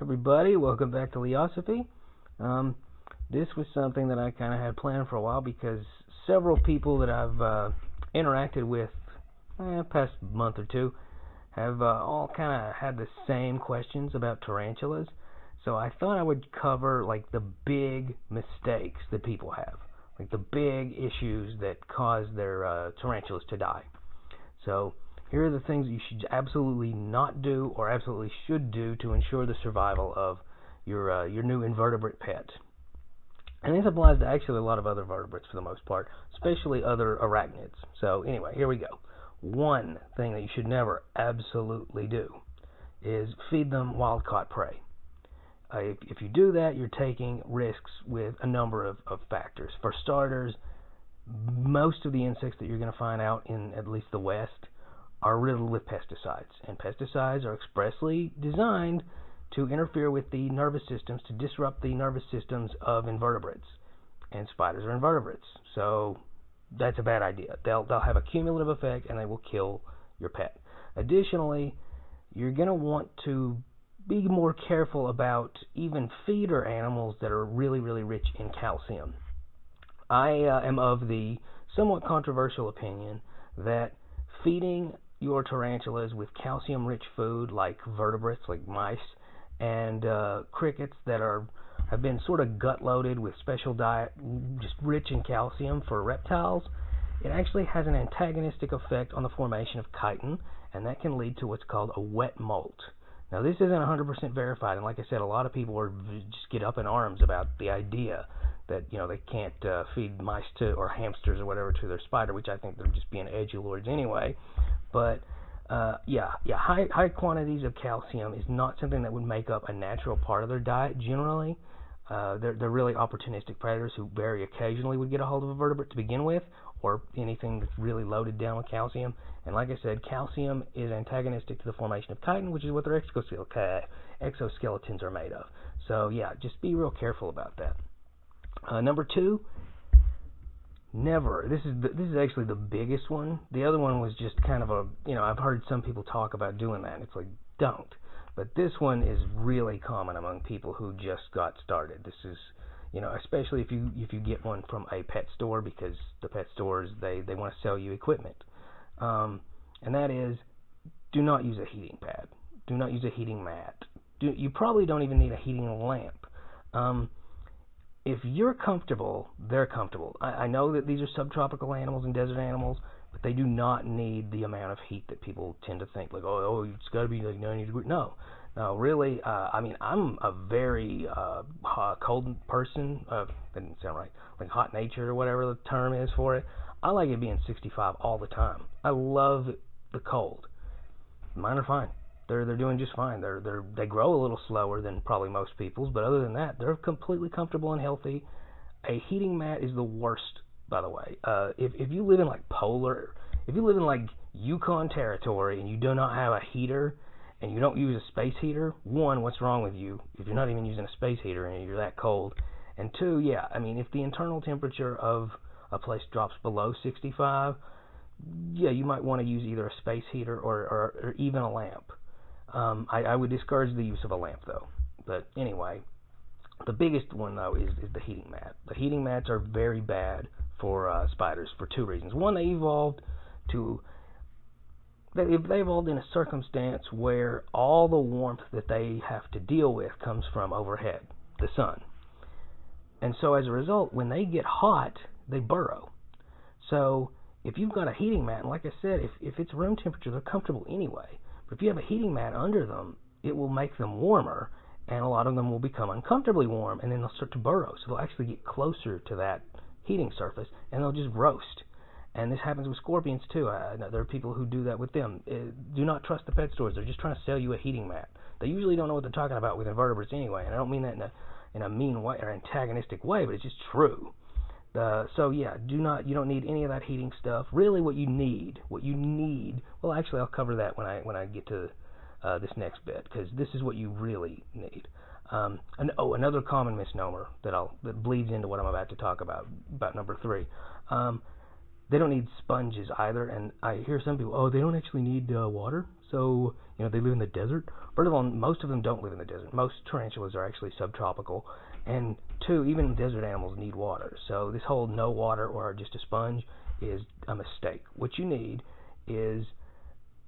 Everybody, welcome back to Leosophy. This was something that I kind of had planned for a while because several people that I've interacted with past month or two have all kind of had the same questions about tarantulas. So I thought I would cover like the big mistakes that people have, like the big issues that cause their tarantulas to die. So here are the things you should absolutely not do or absolutely should do to ensure the survival of your new invertebrate pet. And this applies to actually a lot of other vertebrates for the most part, especially other arachnids. So anyway, here we go. One thing that you should never absolutely do is feed them wild-caught prey. If you do that, you're taking risks with a number of factors. For starters, most of the insects that you're going to find out in at least the West are riddled with pesticides, and pesticides are expressly designed to interfere with the nervous systems, to disrupt the nervous systems of invertebrates, and spiders are invertebrates, so that's a bad idea. They'll have a cumulative effect, and they will kill your pet. Additionally, you're going to want to be more careful about even feeder animals that are really, really rich in calcium. I am of the somewhat controversial opinion that feeding your tarantulas with calcium-rich food like vertebrates, like mice, and crickets that have been sort of gut-loaded with special diet, just rich in calcium for reptiles, it actually has an antagonistic effect on the formation of chitin, and that can lead to what's called a wet molt. Now, this isn't 100% verified, and like I said, a lot of people just get up in arms about the idea that they can't feed mice to or hamsters or whatever to their spider, which I think they're just being edgelords anyway. But high quantities of calcium is not something that would make up a natural part of their diet generally. They're really opportunistic predators who very occasionally would get a hold of a vertebrate to begin with, or anything that's really loaded down with calcium. And like I said, calcium is antagonistic to the formation of chitin, which is what their exoskeletons are made of. So yeah, just be real careful about that. Number two, never. This is actually the biggest one. The other one was just kind of I've heard some people talk about doing that, and it's like, don't. But this one is really common among people who just got started. This is, especially if you get one from a pet store, because the pet stores, they want to sell you equipment. And that is, do not use a heating pad. Do not use a heating mat. You probably don't even need a heating lamp. If you're comfortable, they're comfortable. I know that these are subtropical animals and desert animals, but they do not need the amount of heat that people tend to think, like, oh, it's got to be like 90 degrees. No, really, I'm a very cold person. That didn't sound right. Like hot-natured or whatever the term is for it. I like it being 65 all the time. I love the cold. Mine are fine. They're doing just fine. They grow a little slower than probably most people's, but other than that, they're completely comfortable and healthy. A heating mat is the worst, by the way. If you live in if you live in like Yukon territory and you do not have a heater and you don't use a space heater, one, what's wrong with you? If you're not even using a space heater and you're that cold, and two, if the internal temperature of a place drops below 65, you might want to use either a space heater or even a lamp. I would discourage the use of a lamp, though. But anyway, the bigged one, though, is the heating mat. The heating mats are very bad for spiders for two reasons. One, they evolved in a circumstance where all the warmth that they have to deal with comes from overhead, the sun. And so as a result, when they get hot, they burrow. So if you've got a heating mat, and like I said, if it's room temperature, they're comfortable anyway. But if you have a heating mat under them, it will make them warmer, and a lot of them will become uncomfortably warm, and then they'll start to burrow. So they'll actually get closer to that heating surface, and they'll just roast. And this happens with scorpions, too. There are people who do that with them. Do not trust the pet stores. They're just trying to sell you a heating mat. They usually don't know what they're talking about with invertebrates anyway, and I don't mean that in a mean way or antagonistic way, but it's just true. You don't need any of that heating stuff. Really, what you need, well, actually, I'll cover that when I get to this next bit, because this is what you really need. Another common misnomer that bleeds into what I'm about to talk about number three. they don't need sponges either. And I hear some people, oh, they don't actually need water, so they live in the desert. First of all, most of them don't live in the desert. Most tarantulas are actually subtropical, and two, even desert animals need water. So this whole no water or just a sponge is a mistake. What you need is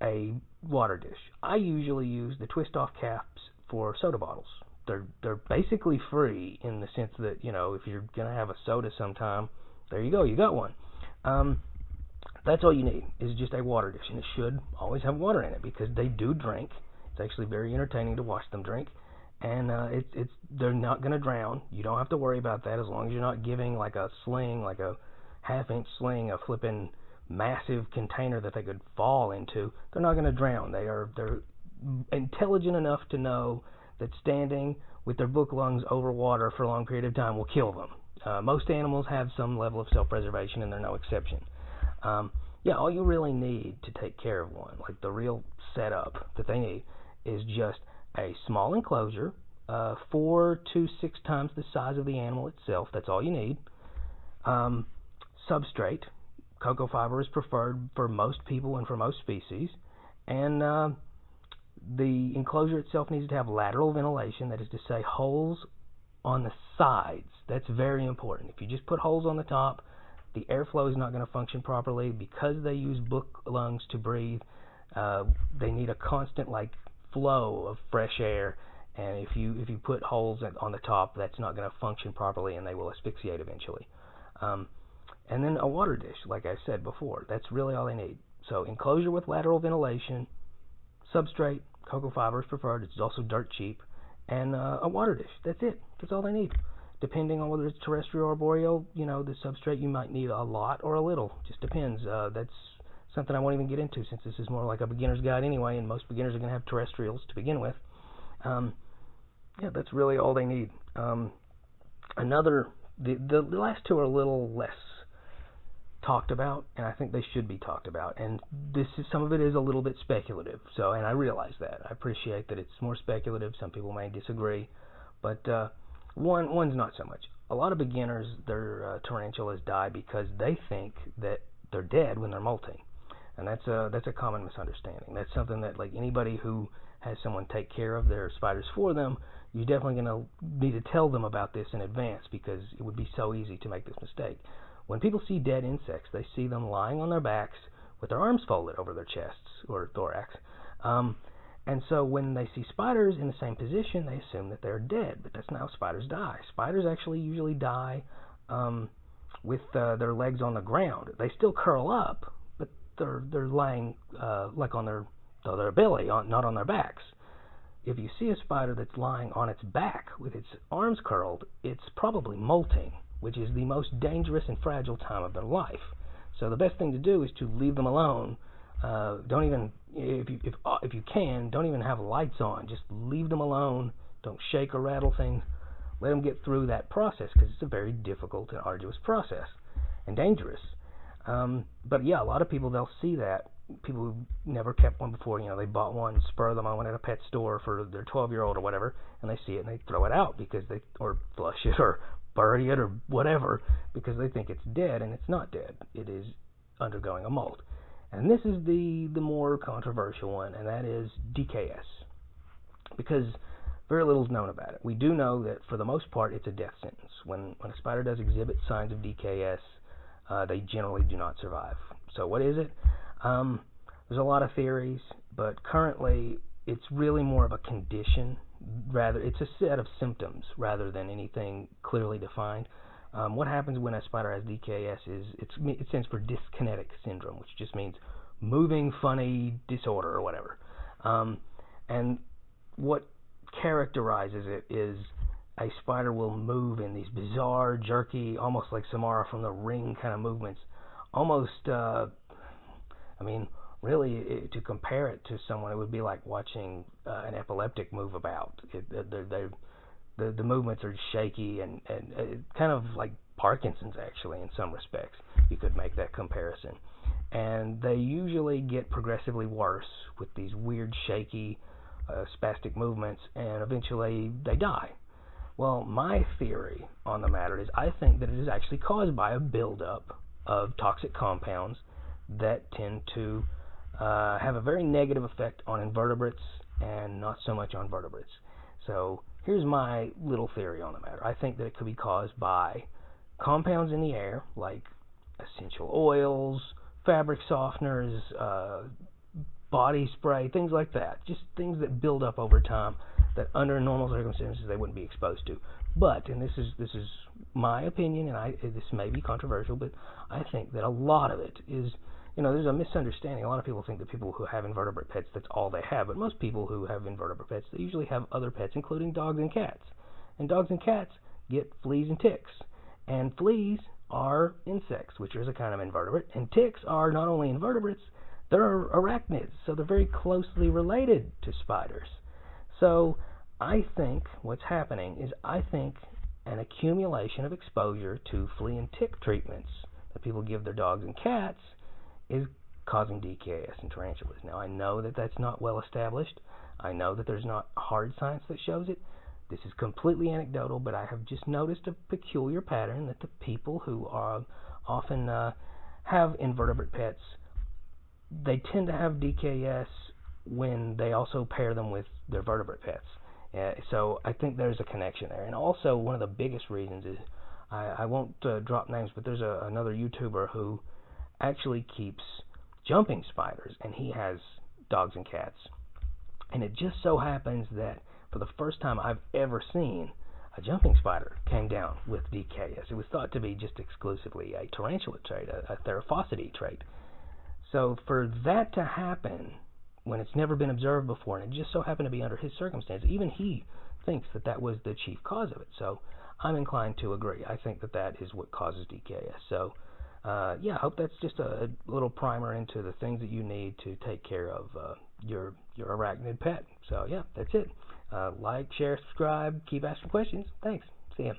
a water dish. I usually use the twist-off caps for soda bottles. They're basically free in the sense that, if you're going to have a soda sometime, there you go, you got one. That's all you need is just a water dish, and it should always have water in it because they do drink. It's actually very entertaining to watch them drink, and they're not going to drown. You don't have to worry about that as long as you're not giving like a sling, like a half-inch sling, a flipping massive container that they could fall into. They're not going to drown. They're intelligent enough to know that standing with their book lungs over water for a long period of time will kill them. Most animals have some level of self-preservation, and they're no exception. All you really need to take care of one, like the real setup that they need, is just a small enclosure, 4 to 6 times the size of the animal itself. That's all you need. Substrate. Cocoa fiber is preferred for most people and for most species. And the enclosure itself needs to have lateral ventilation, that is to say holes on the sides. That's very important. If you just put holes on the top, the airflow is not going to function properly. Because they use book lungs to breathe, they need a constant flow of fresh air, and if you put holes on the top, that's not going to function properly, and they will asphyxiate eventually. And then a water dish, like I said before, that's really all they need. So enclosure with lateral ventilation, substrate, cocoa fiber is preferred. It's also dirt cheap, and a water dish. That's it. That's all they need. Depending on whether it's terrestrial or boreal, the substrate you might need a lot or a little. Just depends. That's something I won't even get into since this is more like a beginner's guide anyway, and most beginners are going to have terrestrials to begin with. That's really all they need. The last two are a little less talked about, and I think they should be talked about. And some of it is a little bit speculative. And I realize that. I appreciate that it's more speculative. Some people may disagree, but one's not so much. A lot of beginners, their tarantulas die because they think that they're dead when they're molting, and that's a common misunderstanding. That's something that anybody who has someone take care of their spiders for them, you're definitely going to need to tell them about this in advance, because it would be so easy to make this mistake. When people see dead insects, they see them lying on their backs with their arms folded over their chests or thorax. And so when they see spiders in the same position, they assume that they're dead, but that's not how spiders die. Spiders actually usually die with their legs on the ground. They still curl up, but they're lying on their belly, not on their backs. If you see a spider that's lying on its back with its arms curled, it's probably molting, which is the most dangerous and fragile time of their life. So the best thing to do is to leave them alone. Don't even, if you can, don't even have lights on. Just leave them alone. Don't shake or rattle things. Let them get through that process, because it's a very difficult and arduous process and dangerous. But a lot of people, they'll see that. People who've never kept one before, they bought one, spur them on one at a pet store for their 12-year-old or whatever, and they see it and they throw it out or flush it or bury it or whatever, because they think it's dead, and it's not dead. It is undergoing a molt. And this is the more controversial one, and that is DKS, because very little is known about it. We do know that for the most part it's a death sentence. When a spider does exhibit signs of DKS, they generally do not survive. So what is it? There's a lot of theories, but currently it's really more of a condition. It's a set of symptoms rather than anything clearly defined. What happens when a spider has DKS is it stands for dyskinetic syndrome, which just means moving funny disorder or whatever. And what characterizes it is a spider will move in these bizarre, jerky, almost like Samara from the Ring kind of movements. Almost, really, to compare it to someone, it would be like watching an epileptic move about. The movements are shaky and kind of like Parkinson's, actually, in some respects. You could make that comparison. And they usually get progressively worse with these weird, shaky, spastic movements, and eventually they die. Well, my theory on the matter is I think that it is actually caused by a buildup of toxic compounds that tend to have a very negative effect on invertebrates and not so much on vertebrates. So here's my little theory on the matter. I think that it could be caused by compounds in the air, like essential oils, fabric softeners, body spray, things like that. Just things that build up over time that under normal circumstances they wouldn't be exposed to. But, and this is my opinion, and this may be controversial, but I think that a lot of it is, there's a misunderstanding. A lot of people think that people who have invertebrate pets, that's all they have. But most people who have invertebrate pets, they usually have other pets, including dogs and cats. And dogs and cats get fleas and ticks. And fleas are insects, which is a kind of invertebrate. And ticks are not only invertebrates, they're arachnids. So they're very closely related to spiders. So I think what's happening is an accumulation of exposure to flea and tick treatments that people give their dogs and cats is causing DKS in tarantulas. Now, I know that that's not well established. I know that there's not hard science that shows it. This is completely anecdotal, but I have just noticed a peculiar pattern that the people who often have invertebrate pets, they tend to have DKS when they also pair them with their vertebrate pets. So I think there's a connection there. And also, one of the biggest reasons is, I won't drop names, but there's another YouTuber who actually keeps jumping spiders, and he has dogs and cats. And it just so happens that for the first time I've ever seen, a jumping spider came down with DKS. It was thought to be just exclusively a tarantula trait, a Theraphosidae trait. So for that to happen when it's never been observed before, and it just so happened to be under his circumstances, even he thinks that that was the chief cause of it. So I'm inclined to agree. I think that that is what causes DKS. So I hope that's just a little primer into the things that you need to take care of your arachnid pet. So yeah, that's it. Like, share, subscribe, keep asking questions. Thanks. See ya.